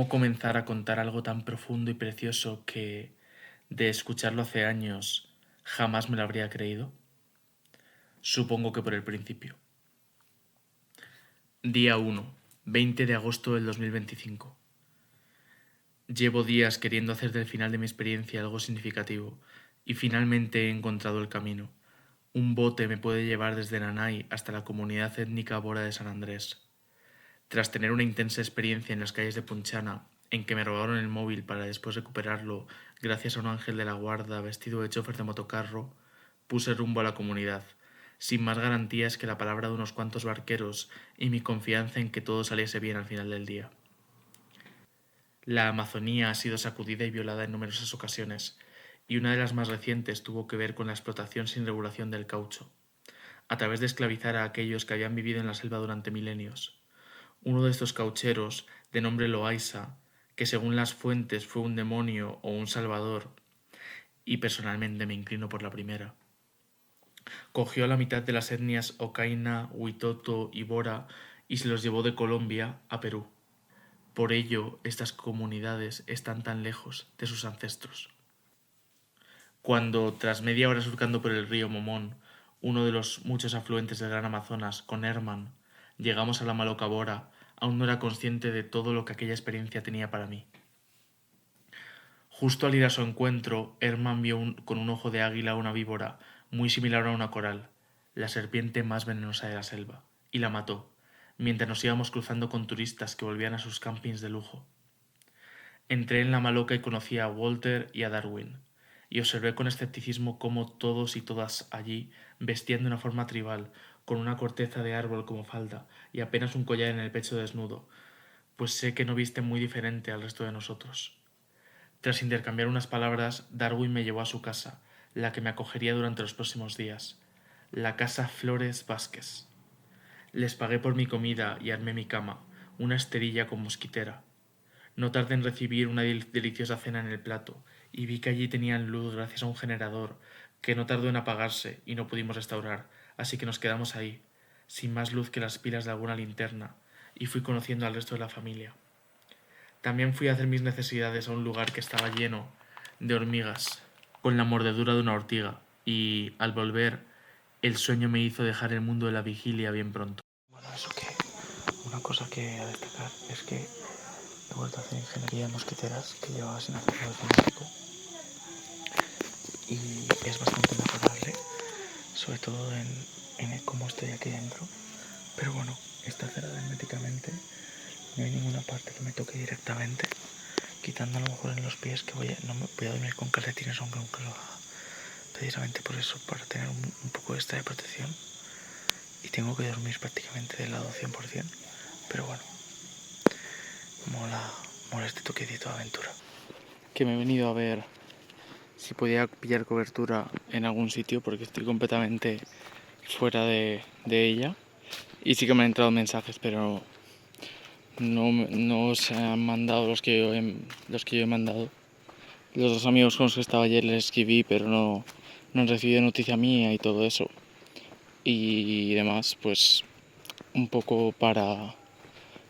¿Cómo comenzar a contar algo tan profundo y precioso que, de escucharlo hace años, jamás me lo habría creído? Supongo que por el principio. Día 1, 20 de agosto del 2025. Llevo días queriendo hacer del final de mi experiencia algo significativo y finalmente he encontrado el camino. Un bote me puede llevar desde Nanay hasta la comunidad étnica bora de San Andrés. Tras tener una intensa experiencia en las calles de Punchana, en que me robaron el móvil para después recuperarlo gracias a un ángel de la guarda vestido de chofer de motocarro, puse rumbo a la comunidad, sin más garantías que la palabra de unos cuantos barqueros y mi confianza en que todo saliese bien al final del día. La Amazonía ha sido sacudida y violada en numerosas ocasiones, y una de las más recientes tuvo que ver con la explotación sin regulación del caucho, a través de esclavizar a aquellos que habían vivido en la selva durante milenios. Uno de estos caucheros, de nombre Loaiza, que según las fuentes fue un demonio o un salvador, y personalmente me inclino por la primera, cogió a la mitad de las etnias Ocaina, Huitoto y Bora y se los llevó de Colombia a Perú. Por ello, estas comunidades están tan lejos de sus ancestros. Cuando, tras media hora surcando por el río Momón, uno de los muchos afluentes del Gran Amazonas, con Herman, llegamos a la Maloca Bora, aún no era consciente de todo lo que aquella experiencia tenía para mí. Justo al ir a su encuentro, Herman vio con un ojo de águila una víbora, muy similar a una coral, la serpiente más venenosa de la selva, y la mató, mientras nos íbamos cruzando con turistas que volvían a sus campings de lujo. Entré en la Maloca y conocí a Walter y a Darwin, y observé con escepticismo cómo todos y todas allí vestían de una forma tribal, con una corteza de árbol como falda y apenas un collar en el pecho desnudo, pues sé que no visten muy diferente al resto de nosotros. Tras intercambiar unas palabras, Darwin me llevó a su casa, la que me acogería durante los próximos días, la casa Flores Vázquez. Les pagué por mi comida y armé mi cama, una esterilla con mosquitera. No tardé en recibir una deliciosa cena en el plato, y vi que allí tenían luz gracias a un generador que no tardó en apagarse y no pudimos restaurar, así que nos quedamos ahí, sin más luz que las pilas de alguna linterna, y fui conociendo al resto de la familia. También fui a hacer mis necesidades a un lugar que estaba lleno de hormigas, con la mordedura de una ortiga, y al volver, el sueño me hizo dejar el mundo de la vigilia bien pronto. Bueno, una cosa que a destacar es que he vuelto a hacer ingeniería en mosquiteras, que llevaba sin hacerlo desde un tiempo, y es bastante mejorable, sobre todo en cómo estoy aquí dentro. Pero bueno, está cerrada herméticamente, no hay ninguna parte que me toque directamente, quitando a lo mejor en los pies, que no me voy a dormir con calcetines aunque nunca lo haga, precisamente por eso, para tener un poco extra de protección. Y tengo que dormir prácticamente del lado 100%, pero bueno, mola este toquecito de aventura. Que me he venido a ver si podía pillar cobertura en algún sitio, porque estoy completamente fuera de ella. Y sí que me han entrado mensajes, pero no se han mandado los que yo he mandado. Los dos amigos con los que estaba ayer les escribí, pero no han recibido noticia mía y todo eso. Y demás, pues un poco para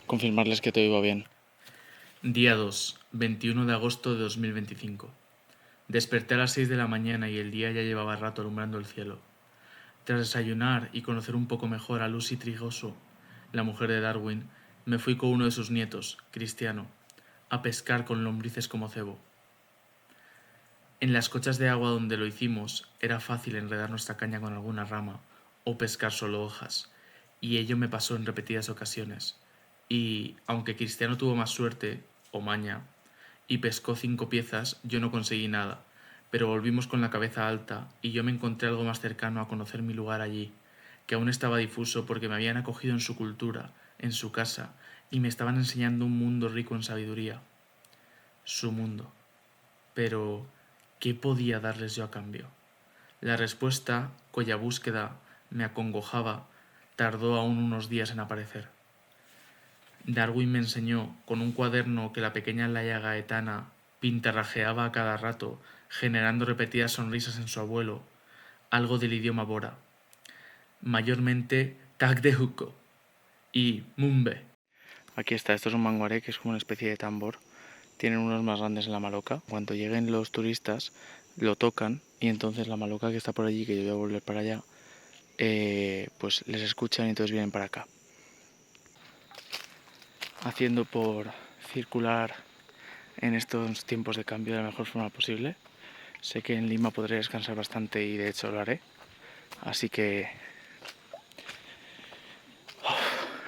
confirmarles que todo iba bien. Día 2, 21 de agosto de 2025. Desperté a las 6 de la mañana y el día ya llevaba rato alumbrando el cielo. Tras desayunar y conocer un poco mejor a Lucy Trigoso, la mujer de Darwin, me fui con uno de sus nietos, Cristiano, a pescar con lombrices como cebo. En las cochas de agua donde lo hicimos era fácil enredar nuestra caña con alguna rama o pescar solo hojas, y ello me pasó en repetidas ocasiones. Y, aunque Cristiano tuvo más suerte, o maña, y pescó 5 piezas, yo no conseguí nada, pero volvimos con la cabeza alta y yo me encontré algo más cercano a conocer mi lugar allí, que aún estaba difuso porque me habían acogido en su cultura, en su casa, y me estaban enseñando un mundo rico en sabiduría. Su mundo. Pero, ¿qué podía darles yo a cambio? La respuesta, cuya búsqueda me acongojaba, tardó aún unos días en aparecer. Darwin me enseñó, con un cuaderno que la pequeña Laia Gaetana pintarrajeaba a cada rato, generando repetidas sonrisas en su abuelo, algo del idioma bora, mayormente Tag de Huko y Mumbe, Aquí está, esto es un manguaré, que es como una especie de tambor. Tienen unos más grandes en la maloca. Cuando lleguen los turistas, lo tocan y entonces la maloca que está por allí, que yo voy a volver para allá, pues les escuchan y entonces vienen para acá. Haciendo por circular en estos tiempos de cambio de la mejor forma posible. Sé que en Lima podré descansar bastante y de hecho lo haré. Así que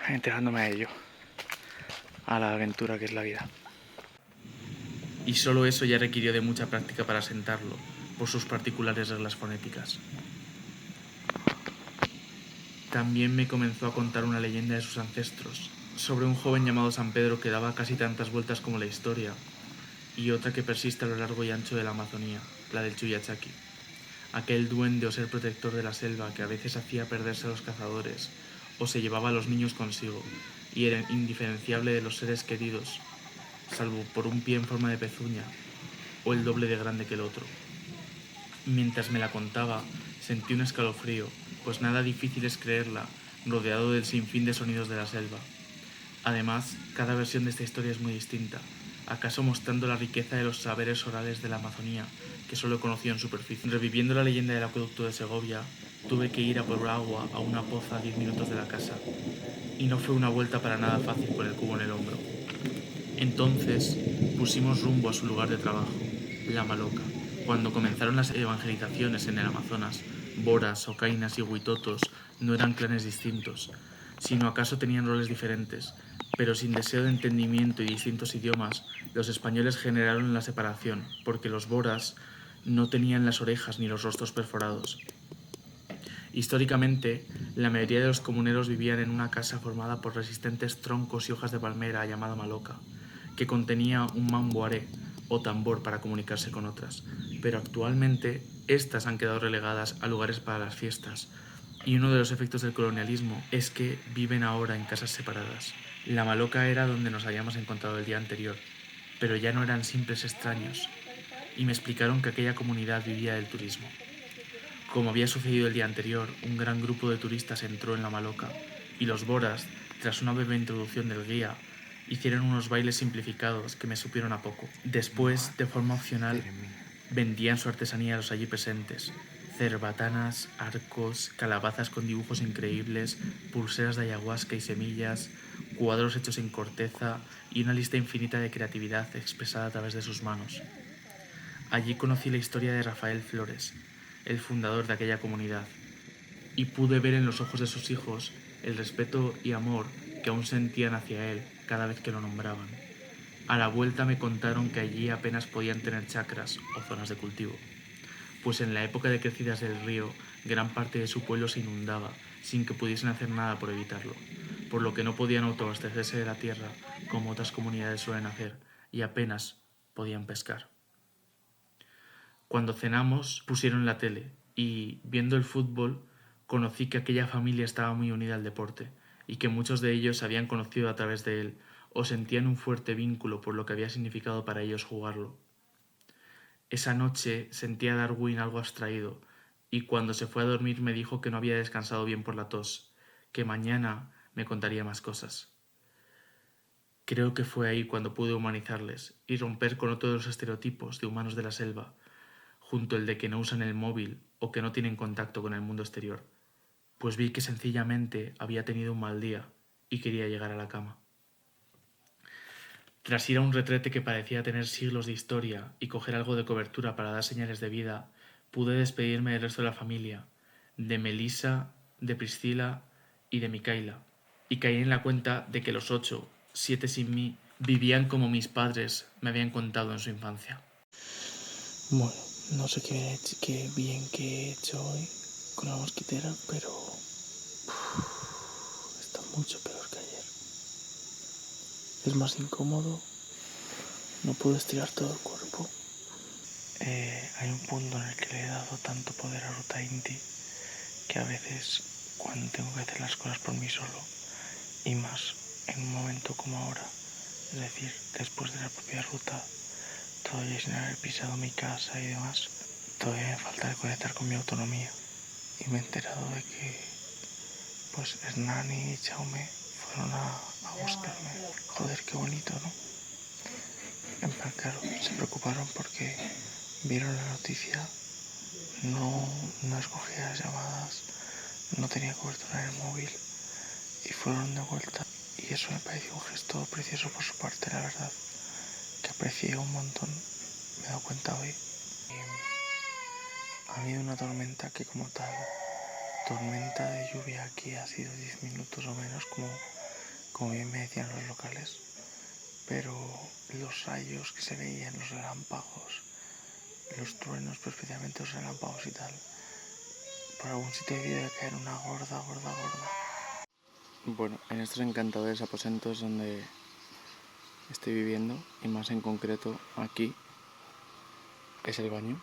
entregándome a ello, a la aventura que es la vida. Y solo eso ya requirió de mucha práctica para asentarlo, por sus particulares reglas fonéticas. También me comenzó a contar una leyenda de sus ancestros, sobre un joven llamado San Pedro que daba casi tantas vueltas como la historia, y otra que persiste a lo largo y ancho de la Amazonía, la del Chuyachaki. Aquel duende o ser protector de la selva que a veces hacía perderse a los cazadores, o se llevaba a los niños consigo, y era indiferenciable de los seres queridos, salvo por un pie en forma de pezuña, o el doble de grande que el otro. Mientras me la contaba, sentí un escalofrío, pues nada difícil es creerla, rodeado del sinfín de sonidos de la selva. Además, cada versión de esta historia es muy distinta, acaso mostrando la riqueza de los saberes orales de la Amazonía, que solo he conocido en superficie. Reviviendo la leyenda del acueducto de Segovia, tuve que ir a por agua a una poza a 10 minutos de la casa, y no fue una vuelta para nada fácil con el cubo en el hombro. Entonces pusimos rumbo a su lugar de trabajo, La Maloca. Cuando comenzaron las evangelizaciones en el Amazonas, boras, ocainas y huitotos no eran clanes distintos, sino acaso tenían roles diferentes, pero sin deseo de entendimiento y distintos idiomas, los españoles generaron la separación, porque los boras no tenían las orejas ni los rostros perforados. Históricamente, la mayoría de los comuneros vivían en una casa formada por resistentes troncos y hojas de palmera llamada maloca, que contenía un mambuaré o tambor para comunicarse con otras, pero actualmente estas han quedado relegadas a lugares para las fiestas, y uno de los efectos del colonialismo es que viven ahora en casas separadas. La maloca era donde nos habíamos encontrado el día anterior, pero ya no eran simples extraños, y me explicaron que aquella comunidad vivía del turismo. Como había sucedido el día anterior, un gran grupo de turistas entró en la maloca y los boras, tras una breve introducción del guía, hicieron unos bailes simplificados que me supieron a poco. Después, de forma opcional, vendían su artesanía a los allí presentes: cerbatanas, arcos, calabazas con dibujos increíbles, pulseras de ayahuasca y semillas, cuadros hechos en corteza y una lista infinita de creatividad expresada a través de sus manos. Allí conocí la historia de Rafael Flores, el fundador de aquella comunidad, y pude ver en los ojos de sus hijos el respeto y amor que aún sentían hacia él cada vez que lo nombraban. A la vuelta me contaron que allí apenas podían tener chacras o zonas de cultivo, pues en la época de crecidas del río gran parte de su pueblo se inundaba sin que pudiesen hacer nada por evitarlo, por lo que no podían autoabastecerse de la tierra como otras comunidades suelen hacer, y apenas podían pescar. Cuando cenamos pusieron la tele y, viendo el fútbol, conocí que aquella familia estaba muy unida al deporte y que muchos de ellos se habían conocido a través de él o sentían un fuerte vínculo por lo que había significado para ellos jugarlo. Esa noche sentí a Darwin algo abstraído y cuando se fue a dormir me dijo que no había descansado bien por la tos, que mañana me contaría más cosas. Creo que fue ahí cuando pude humanizarles y romper con otro de los estereotipos de humanos de la selva, junto el de que no usan el móvil o que no tienen contacto con el mundo exterior, pues vi que sencillamente había tenido un mal día y quería llegar a la cama. Tras ir a un retrete que parecía tener siglos de historia y coger algo de cobertura para dar señales de vida, pude despedirme del resto de la familia, de Melissa, de Priscila y de Micaela, y caí en la cuenta de que los 8, 7 sin mí, vivían como mis padres me habían contado en su infancia. Bueno, no sé qué bien que he hecho hoy con la mosquitera, pero está mucho peor que ayer. Es más incómodo, no puedo estirar todo el cuerpo. Hay un punto en el que le he dado tanto poder a Ruta Inti que a veces, cuando tengo que hacer las cosas por mí solo, y más en un momento como ahora, es decir, después de la propia ruta, todavía sin haber pisado mi casa y demás, todavía me falta conectar con mi autonomía. Y me he enterado de que pues Hernán y Jaume fueron a buscarme. Joder, qué bonito, ¿no? En plan, claro, se preocuparon porque vieron la noticia, no escogía las llamadas, no tenía cobertura en el móvil y fueron de vuelta. Y eso me pareció un gesto precioso por su parte, la verdad, que aprecié un montón, me he dado cuenta hoy. Ha habido una tormenta que como tal, tormenta de lluvia aquí ha sido 10 minutos o menos, como bien me decían los locales, pero los rayos que se veían, los relámpagos, los truenos, pero especialmente los relámpagos y tal, por algún sitio debía caer una gorda. Bueno, en estos encantadores aposentos donde estoy viviendo, y más en concreto aquí, es el baño.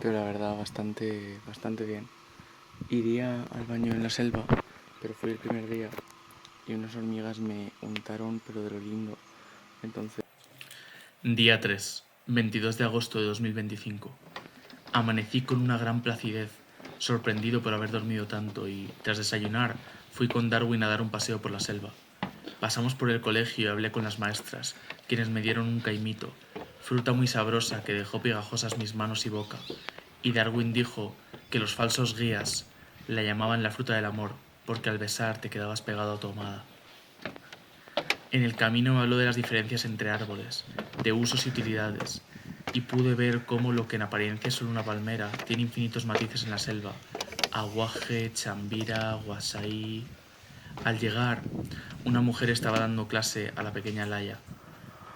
Pero la verdad bastante bien. Iría al baño en la selva, pero fui el primer día y unas hormigas me untaron, pero de lo lindo. Entonces... Día 3, 22 de agosto de 2025. Amanecí con una gran placidez, sorprendido por haber dormido tanto y, tras desayunar, fui con Darwin a dar un paseo por la selva. Pasamos por el colegio y hablé con las maestras, quienes me dieron un caimito, fruta muy sabrosa que dejó pegajosas mis manos y boca, y Darwin dijo que los falsos guías la llamaban la fruta del amor, porque al besar te quedabas pegado a tu amada. En el camino me habló de las diferencias entre árboles, de usos y utilidades, y pude ver cómo lo que en apariencia es solo una palmera tiene infinitos matices en la selva: aguaje, chambira, guasaí. Al llegar, una mujer estaba dando clase a la pequeña Laia,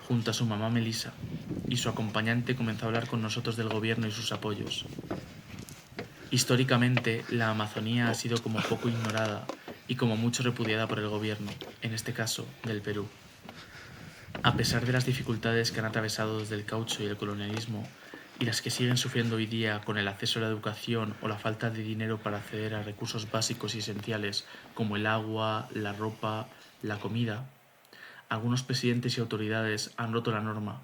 junto a su mamá Melissa, y su acompañante comenzó a hablar con nosotros del gobierno y sus apoyos. Históricamente, la Amazonía ha sido como poco ignorada y como mucho repudiada por el gobierno, en este caso, del Perú. A pesar de las dificultades que han atravesado desde el caucho y el colonialismo, y las que siguen sufriendo hoy día con el acceso a la educación o la falta de dinero para acceder a recursos básicos y esenciales como el agua, la ropa, la comida, algunos presidentes y autoridades han roto la norma,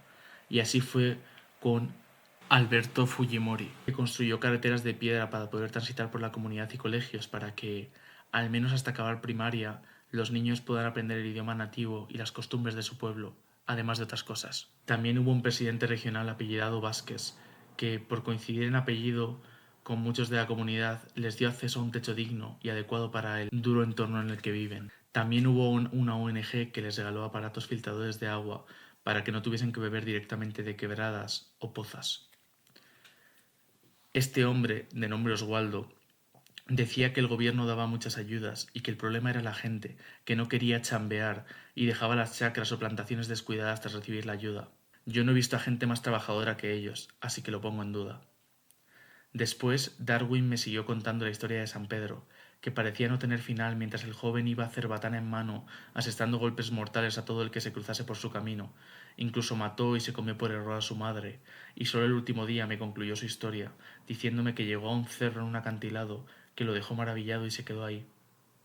y así fue con Alberto Fujimori, que construyó carreteras de piedra para poder transitar por la comunidad y colegios para que, al menos hasta acabar primaria, los niños puedan aprender el idioma nativo y las costumbres de su pueblo, además de otras cosas. También hubo un presidente regional apellidado Vázquez, que, por coincidir en apellido con muchos de la comunidad, les dio acceso a un techo digno y adecuado para el duro entorno en el que viven. También hubo una ONG que les regaló aparatos filtradores de agua para que no tuviesen que beber directamente de quebradas o pozas. Este hombre, de nombre Oswaldo, decía que el gobierno daba muchas ayudas y que el problema era la gente, que no quería chambear y dejaba las chacras o plantaciones descuidadas tras recibir la ayuda. Yo no he visto a gente más trabajadora que ellos, así que lo pongo en duda. Después, Darwin me siguió contando la historia de San Pedro, que parecía no tener final mientras el joven iba a cerbatana en mano, asestando golpes mortales a todo el que se cruzase por su camino. Incluso mató y se comió por error a su madre, y solo el último día me concluyó su historia, diciéndome que llegó a un cerro en un acantilado, que lo dejó maravillado y se quedó ahí,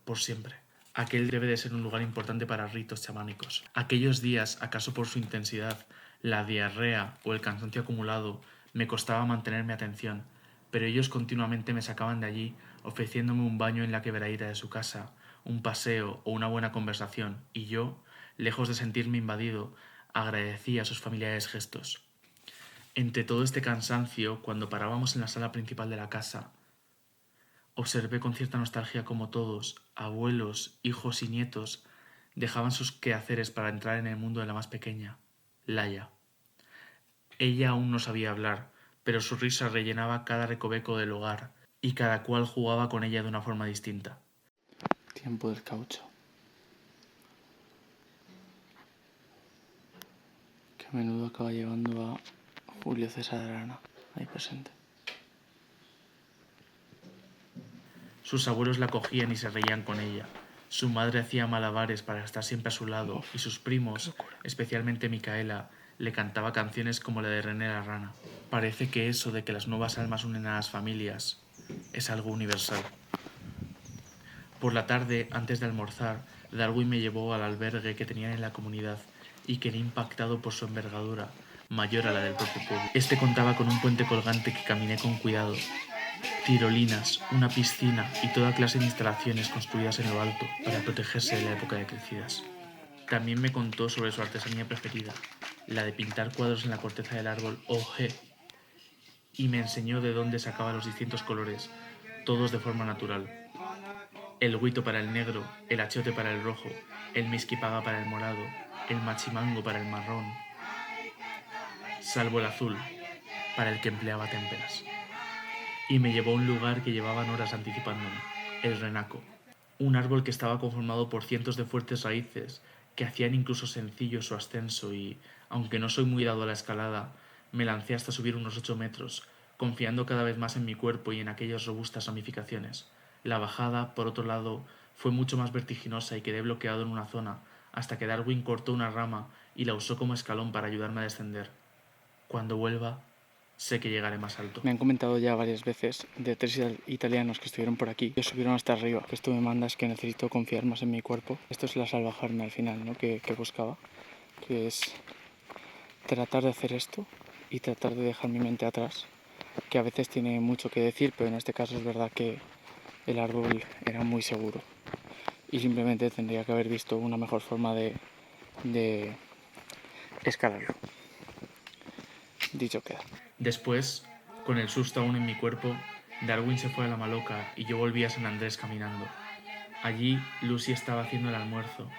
por siempre. Aquel debe de ser un lugar importante para ritos chamánicos. Aquellos días, acaso por su intensidad, la diarrea o el cansancio acumulado, me costaba mantener mi atención, pero ellos continuamente me sacaban de allí, ofreciéndome un baño en la quebradita de su casa, un paseo o una buena conversación, y yo, lejos de sentirme invadido, agradecía sus familiares gestos. Entre todo este cansancio, cuando parábamos en la sala principal de la casa, observé con cierta nostalgia cómo todos, abuelos, hijos y nietos, dejaban sus quehaceres para entrar en el mundo de la más pequeña, Laia. Ella aún no sabía hablar, pero su risa rellenaba cada recoveco del hogar, y cada cual jugaba con ella de una forma distinta. Tiempo del caucho. Que a menudo acaba llevando a Julio César Arana, ahí presente. Sus abuelos la cogían y se reían con ella. Su madre hacía malabares para estar siempre a su lado, y sus primos, especialmente Micaela, le cantaba canciones como la de René la Rana. Parece que eso de que las nuevas almas unen a las familias es algo universal. Por la tarde, antes de almorzar, Darwin me llevó al albergue que tenían en la comunidad y quedé impactado por su envergadura, mayor a la del propio pueblo. Este contaba con un puente colgante que caminé con cuidado. tirolinas, una piscina y toda clase de instalaciones construidas en lo alto para protegerse de la época de crecidas. También me contó sobre su artesanía preferida, la de pintar cuadros en la corteza del árbol OG, y me enseñó de dónde sacaba los distintos colores, todos de forma natural. El huito para el negro, el achiote para el rojo, el misquipaga para el morado, el machimango para el marrón, salvo el azul, para el que empleaba témperas. Y me llevó a un lugar que llevaban horas anticipándome, el renaco, un árbol que estaba conformado por cientos de fuertes raíces que hacían incluso sencillo su ascenso y, aunque no soy muy dado a la escalada, me lancé hasta subir unos 8 metros, confiando cada vez más en mi cuerpo y en aquellas robustas ramificaciones. La bajada, por otro lado, fue mucho más vertiginosa y quedé bloqueado en una zona, hasta que Darwin cortó una rama y la usó como escalón para ayudarme a descender. Cuando vuelva, sé que llegaré más alto. Me han comentado ya varias veces de 3 italianos que estuvieron por aquí, que subieron hasta arriba. Esto me manda es que necesito confiar más en mi cuerpo. Esto es la salvajarme al final, ¿no? que buscaba, que es tratar de hacer esto y tratar de dejar mi mente atrás, que a veces tiene mucho que decir, pero en este caso es verdad que el árbol era muy seguro y simplemente tendría que haber visto una mejor forma de escalarlo. Dicho queda. Después, con el susto aún en mi cuerpo, Darwin se fue a la maloca y yo volví a San Andrés caminando. Allí Lucy estaba haciendo el almuerzo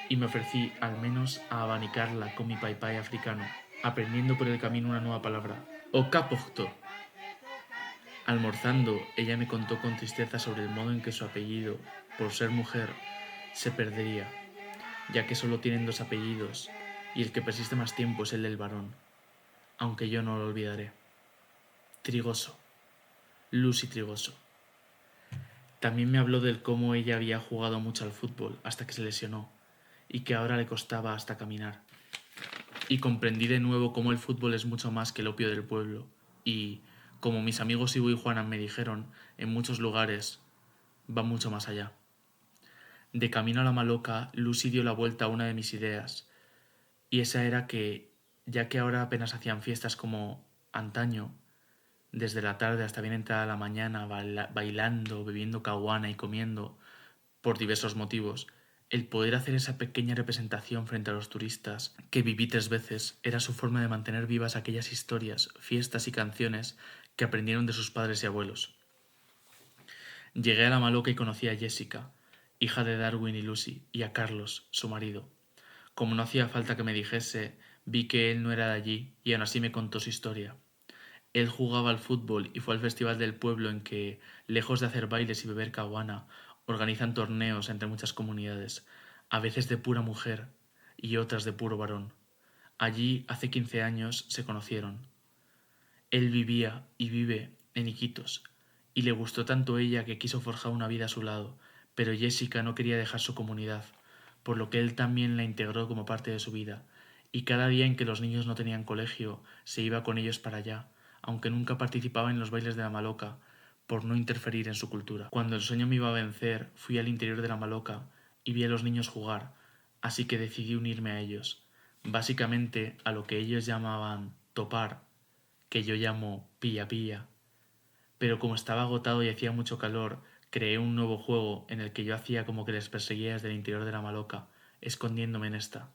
y me ofrecí al menos a abanicarla con mi paipai africano, aprendiendo por el camino una nueva palabra, okaporto. Almorzando, ella me contó con tristeza sobre el modo en que su apellido, por ser mujer, se perdería, ya que solo tienen 2 apellidos y el que persiste más tiempo es el del varón, aunque yo no lo olvidaré. Trigoso, Lucy Trigoso. También me habló del cómo ella había jugado mucho al fútbol hasta que se lesionó y que ahora le costaba hasta caminar. Y comprendí de nuevo cómo el fútbol es mucho más que el opio del pueblo y, como mis amigos Ivo y Juana me dijeron, en muchos lugares va mucho más allá. De camino a la maloca, Lucy dio la vuelta a una de mis ideas, y esa era que, ya que ahora apenas hacían fiestas como antaño, desde la tarde hasta bien entrada la mañana, bailando, bebiendo caguana y comiendo, por diversos motivos, el poder hacer esa pequeña representación frente a los turistas, que viví 3 veces, era su forma de mantener vivas aquellas historias, fiestas y canciones que aprendieron de sus padres y abuelos. Llegué a la maloca y conocí a Jessica, hija de Darwin y Lucy, y a Carlos, su marido. Como no hacía falta que me dijese, vi que él no era de allí y aún así me contó su historia. Él jugaba al fútbol y fue al festival del pueblo en que, lejos de hacer bailes y beber caguana, organizan torneos entre muchas comunidades, a veces de pura mujer y otras de puro varón. Allí, hace 15 años, se conocieron. Él vivía y vive en Iquitos, y le gustó tanto ella que quiso forjar una vida a su lado, pero Jessica no quería dejar su comunidad, por lo que él también la integró como parte de su vida, y cada día en que los niños no tenían colegio, se iba con ellos para allá, aunque nunca participaba en los bailes de la maloca, por no interferir en su cultura. Cuando el sueño me iba a vencer, fui al interior de la maloca y vi a los niños jugar, así que decidí unirme a ellos, básicamente a lo que ellos llamaban topar, que yo llamo pilla pilla. Pero como estaba agotado y hacía mucho calor, creé un nuevo juego en el que yo hacía como que les perseguía desde el interior de la maloca, escondiéndome en esta.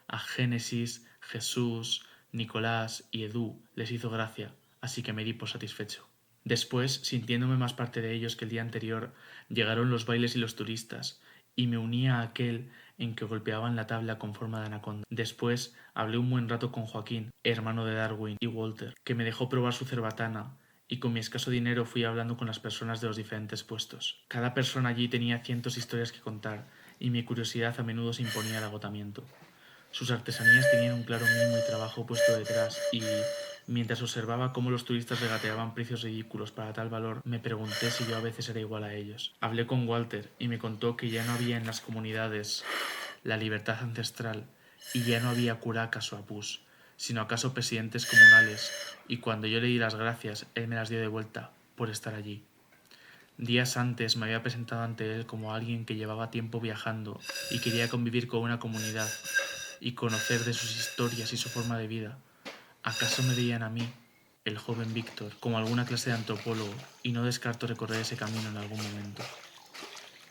A Génesis, Jesús, Nicolás y Edu les hizo gracia, así que me di por satisfecho. Después, sintiéndome más parte de ellos que el día anterior, llegaron los bailes y los turistas, y me uní a aquel en que golpeaban la tabla con forma de anaconda. Después hablé un buen rato con Joaquín, hermano de Darwin, y Walter, que me dejó probar su cerbatana, y con mi escaso dinero fui hablando con las personas de los diferentes puestos. Cada persona allí tenía cientos de historias que contar, y mi curiosidad a menudo se imponía al agotamiento. Sus artesanías tenían un claro mimo y trabajo puesto detrás, y mientras observaba cómo los turistas regateaban precios ridículos para tal valor, me pregunté si yo a veces era igual a ellos. Hablé con Walter y me contó que ya no había en las comunidades la libertad ancestral y ya no había curacas o apús, sino acaso presidentes comunales, y cuando yo le di las gracias, él me las dio de vuelta por estar allí. Días antes me había presentado ante él como alguien que llevaba tiempo viajando y quería convivir con una comunidad y conocer de sus historias y su forma de vida. ¿Acaso me veían a mí, el joven Víctor, como alguna clase de antropólogo, y no descarto recorrer ese camino en algún momento.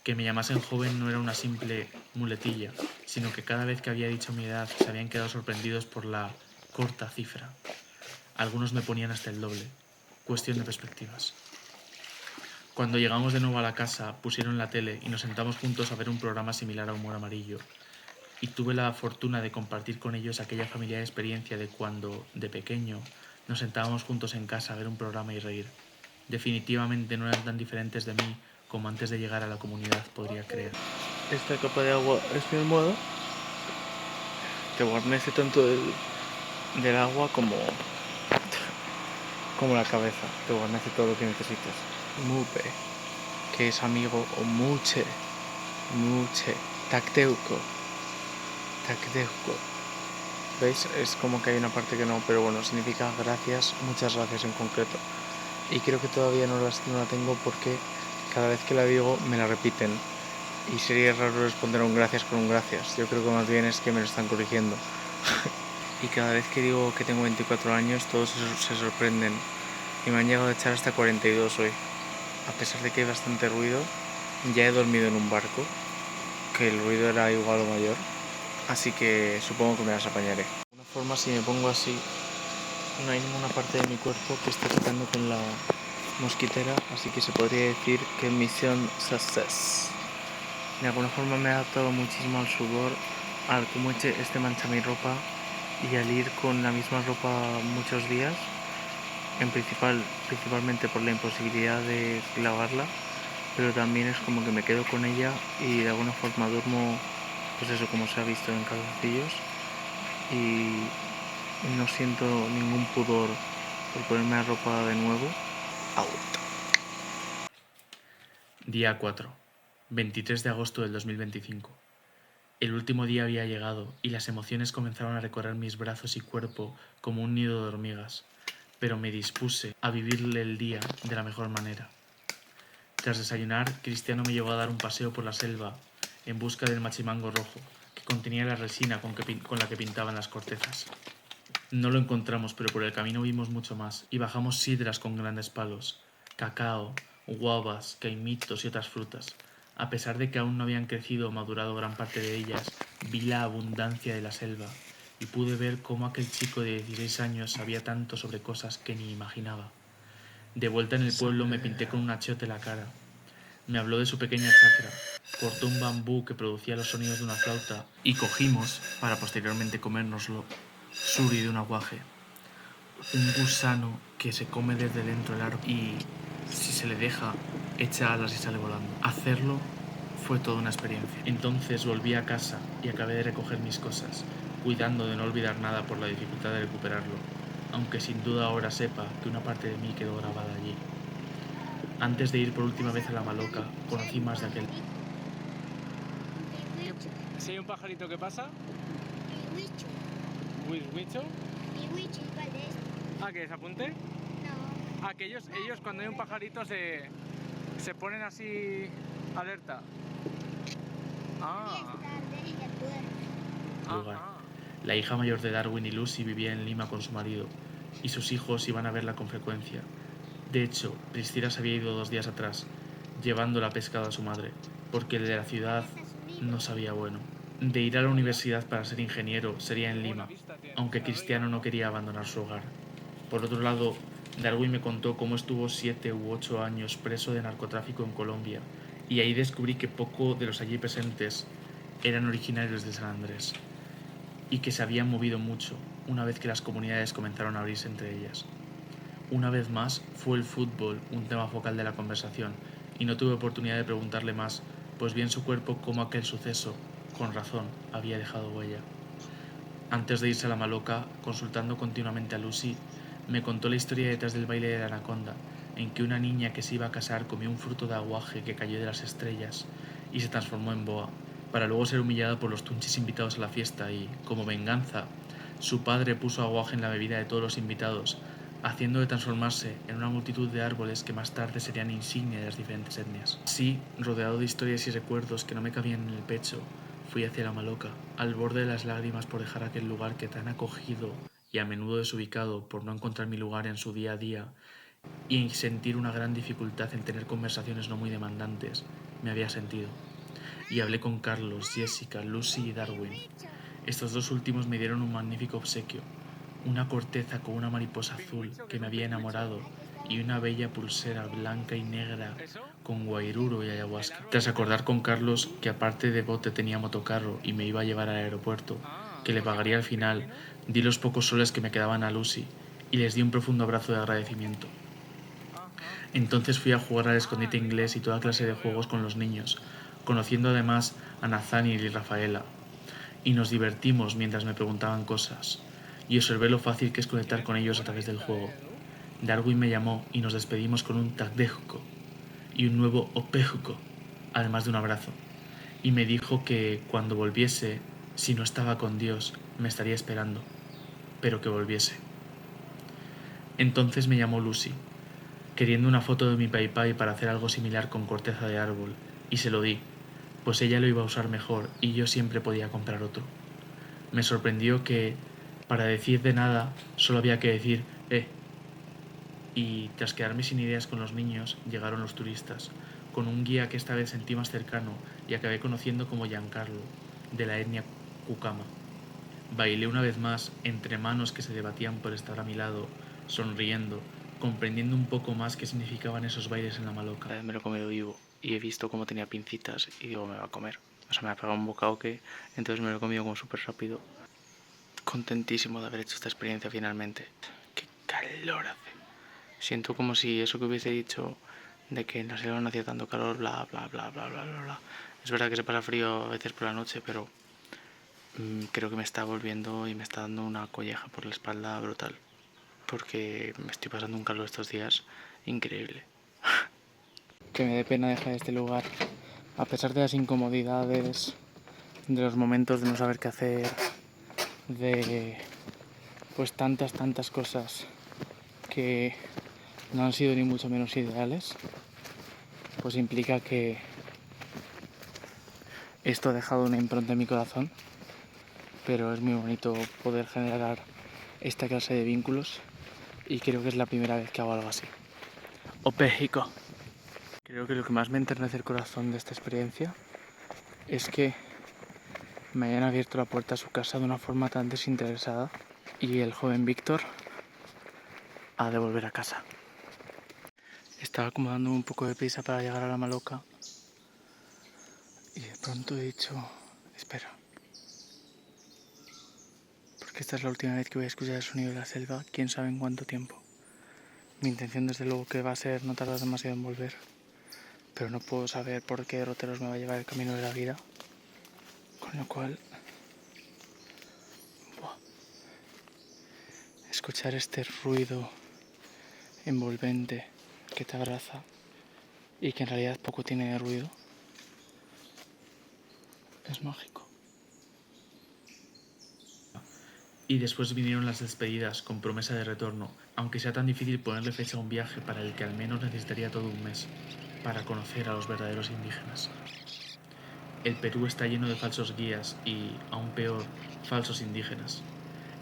Que me llamasen joven no era una simple muletilla, sino que cada vez que había dicho mi edad se habían quedado sorprendidos por la corta cifra. Algunos me ponían hasta el doble. Cuestión de perspectivas. Cuando llegamos de nuevo a la casa, pusieron la tele y nos sentamos juntos a ver un programa similar a Humor Amarillo. Y tuve la fortuna de compartir con ellos aquella familiar experiencia de cuando, de pequeño, nos sentábamos juntos en casa a ver un programa y reír. Definitivamente no eran tan diferentes de mí como antes de llegar a la comunidad podría creer. Esta capa de agua es mi almohada. Te guarnece tanto del agua como la cabeza. Te guarnece todo lo que necesites. Mupe, que es amigo o muche, tacteuco. ¿Veis? Es como que hay una parte que no, pero bueno, significa gracias, muchas gracias en concreto. Y creo que todavía no la tengo porque cada vez que la digo me la repiten. Y sería raro responder a un gracias con un gracias. Yo creo que más bien es que me lo están corrigiendo. Y cada vez que digo que tengo 24 años, todos se sorprenden. Y me han llegado a echar hasta 42 hoy. A pesar de que hay bastante ruido, ya he dormido en un barco, que el ruido era igual o mayor. Así que supongo que me las apañaré. De alguna forma, si me pongo así, no hay ninguna parte de mi cuerpo que esté tocando con la mosquitera, así que se podría decir que misión success. De alguna forma me he adaptado muchísimo al sudor, al cómo este mancha mi ropa y al ir con la misma ropa muchos días, principalmente por la imposibilidad de lavarla, pero también es como que me quedo con ella y de alguna forma duermo, pues eso, como se ha visto, en calzoncillos, y no siento ningún pudor por ponerme la ropa de nuevo. Out. Día 4, 23 de agosto del 2025. El último día había llegado y las emociones comenzaron a recorrer mis brazos y cuerpo como un nido de hormigas, pero me dispuse a vivirle el día de la mejor manera. Tras desayunar, Cristiano me llevó a dar un paseo por la selva en busca del machimango rojo, que contenía la resina con la que pintaban las cortezas. No lo encontramos, pero por el camino vimos mucho más y bajamos sidras con grandes palos, cacao, guavas, caimitos y otras frutas. A pesar de que aún no habían crecido o madurado gran parte de ellas, vi la abundancia de la selva y pude ver cómo aquel chico de 16 años sabía tanto sobre cosas que ni imaginaba. De vuelta en el pueblo me pinté con un achiote la cara. Me habló de su pequeña chacra, cortó un bambú que producía los sonidos de una flauta y cogimos, para posteriormente comérnoslo, suri de un aguaje. Un gusano que se come desde dentro del árbol y, si se le deja, echa alas y sale volando. Hacerlo fue toda una experiencia. Entonces volví a casa y acabé de recoger mis cosas, cuidando de no olvidar nada por la dificultad de recuperarlo, aunque sin duda ahora sepa que una parte de mí quedó grabada allí. Antes de ir por última vez a la Maloca, conocí más de aquel. Si hay un pajarito que pasa, ¿Huicho? ¿A que se apunte? No. Que ellos cuando hay un pajarito se ponen así alerta. Lugar. La hija mayor de Darwin y Lucy vivía en Lima con su marido, y sus hijos iban a verla con frecuencia. De hecho, Priscila se había ido 2 días atrás, llevando la pescada a su madre, porque el de la ciudad no sabía bueno. De ir a la universidad para ser ingeniero sería en Lima, aunque Cristiano no quería abandonar su hogar. Por otro lado, Darwin me contó cómo estuvo 7 u 8 años preso de narcotráfico en Colombia, y ahí descubrí que poco de los allí presentes eran originarios de San Andrés, y que se habían movido mucho una vez que las comunidades comenzaron a abrirse entre ellas. Una vez más, fue el fútbol un tema focal de la conversación, y no tuve oportunidad de preguntarle más, pues vi en su cuerpo cómo aquel suceso, con razón, había dejado huella. Antes de irse a la Maloca, consultando continuamente a Lucy, me contó la historia detrás del baile de la anaconda, en que una niña que se iba a casar comió un fruto de aguaje que cayó de las estrellas y se transformó en boa, para luego ser humillada por los tunchis invitados a la fiesta y, como venganza, su padre puso aguaje en la bebida de todos los invitados, haciendo de transformarse en una multitud de árboles que más tarde serían insignia de las diferentes etnias. Así, rodeado de historias y recuerdos que no me cabían en el pecho, fui hacia la Maloca, al borde de las lágrimas por dejar aquel lugar que tan acogido y a menudo desubicado por no encontrar mi lugar en su día a día y sentir una gran dificultad en tener conversaciones no muy demandantes, me había sentido. Y hablé con Carlos, Jessica, Lucy y Darwin. Estos dos últimos me dieron un magnífico obsequio, una corteza con una mariposa azul que me había enamorado y una bella pulsera blanca y negra con guairuro y ayahuasca. Tras acordar con Carlos que aparte de bote tenía motocarro y me iba a llevar al aeropuerto, que le pagaría al final, di los pocos soles que me quedaban a Lucy y les di un profundo abrazo de agradecimiento. Entonces fui a jugar al escondite inglés y toda clase de juegos con los niños, conociendo además a Nathaniel y Rafaela, y nos divertimos mientras me preguntaban cosas, y observé lo fácil que es conectar con ellos a través del juego. Darwin me llamó y nos despedimos con un tagdejuco y un nuevo opejuco, además de un abrazo, y me dijo que cuando volviese, si no estaba con Dios, me estaría esperando, pero que volviese. Entonces me llamó Lucy, queriendo una foto de mi paipai para hacer algo similar con corteza de árbol, y se lo di, pues ella lo iba a usar mejor y yo siempre podía comprar otro. Me sorprendió que, para decir de nada, solo había que decir y tras quedarme sin ideas con los niños, llegaron los turistas, con un guía que esta vez sentí más cercano y acabé conociendo como Giancarlo, de la etnia Kukama. Bailé una vez más entre manos que se debatían por estar a mi lado, sonriendo, comprendiendo un poco más qué significaban esos bailes en la maloca. Me lo he comido vivo y he visto cómo tenía pincitas y digo, me va a comer. O sea, me ha pegado un bocado que entonces me lo he comido como súper rápido. Contentísimo de haber hecho esta experiencia finalmente. Qué calor hace. Siento como si eso que hubiese dicho de que en la selva no hacía tanto calor, bla, bla, bla, bla, bla, bla, bla. Es verdad que se pasa frío a veces por la noche, pero creo que me está volviendo y me está dando una colleja por la espalda brutal. Porque me estoy pasando un calor estos días increíble. Que me dé pena dejar este lugar, a pesar de las incomodidades, de los momentos de no saber qué hacer, de pues tantas cosas que no han sido ni mucho menos ideales, pues implica que esto ha dejado una impronta en mi corazón, pero es muy bonito poder generar esta clase de vínculos y creo que es la primera vez que hago algo así. Opéjico. Creo que lo que más me enternece el corazón de esta experiencia es que me hayan abierto la puerta a su casa de una forma tan desinteresada y el joven Víctor ha de volver a casa. Estaba acomodando un poco de prisa para llegar a la maloca y de pronto he dicho, espera, porque esta es la última vez que voy a escuchar el sonido de la selva, quién sabe en cuánto tiempo. Mi intención desde luego que va a ser no tardar demasiado en volver, pero no puedo saber por qué derroteros me va a llevar el camino de la vida, con lo cual escuchar este ruido envolvente que te abraza y que en realidad poco tiene de ruido es mágico. Y después vinieron las despedidas con promesa de retorno, aunque sea tan difícil ponerle fecha a un viaje para el que al menos necesitaría todo un mes, para conocer a los verdaderos indígenas. El Perú está lleno de falsos guías y, aún peor, falsos indígenas.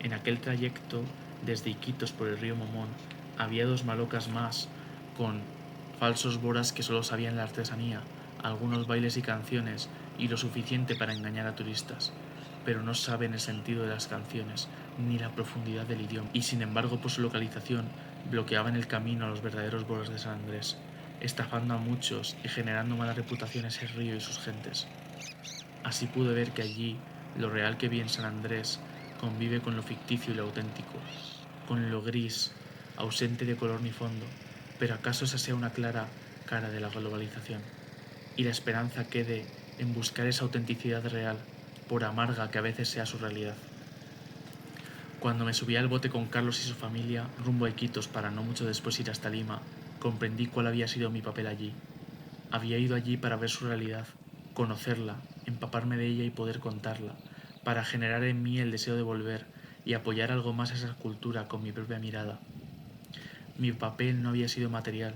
En aquel trayecto, desde Iquitos por el río Momón, había dos malocas más, con falsos boras que solo sabían la artesanía, algunos bailes y canciones, y lo suficiente para engañar a turistas, pero no saben el sentido de las canciones, ni la profundidad del idioma, y sin embargo por su localización bloqueaban el camino a los verdaderos boros de San Andrés, estafando a muchos y generando mala reputación a ese río y sus gentes. Así pude ver que allí lo real que vi en San Andrés convive con lo ficticio y lo auténtico, con lo gris, ausente de color ni fondo, pero acaso esa sea una clara cara de la globalización, y la esperanza quede en buscar esa autenticidad real, por amarga que a veces sea su realidad. Cuando me subí al bote con Carlos y su familia, rumbo a Iquitos para no mucho después ir hasta Lima, comprendí cuál había sido mi papel allí. Había ido allí para ver su realidad, conocerla, empaparme de ella y poder contarla, para generar en mí el deseo de volver y apoyar algo más a esa cultura con mi propia mirada. Mi papel no había sido material,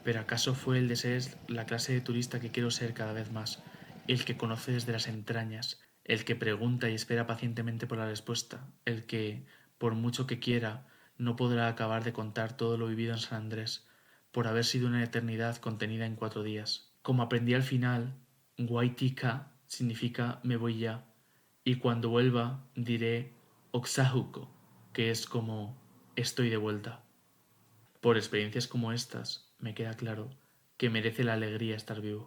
pero acaso fue el de ser la clase de turista que quiero ser cada vez más, el que conoce desde las entrañas, el que pregunta y espera pacientemente por la respuesta, el que, Por mucho que quiera, no podrá acabar de contar todo lo vivido en San Andrés, por haber sido una eternidad contenida en 4 días. Como aprendí al final, Waitika significa me voy ya, y cuando vuelva diré Oxahuco, que es como estoy de vuelta. Por experiencias como estas, me queda claro que merece la alegría estar vivo.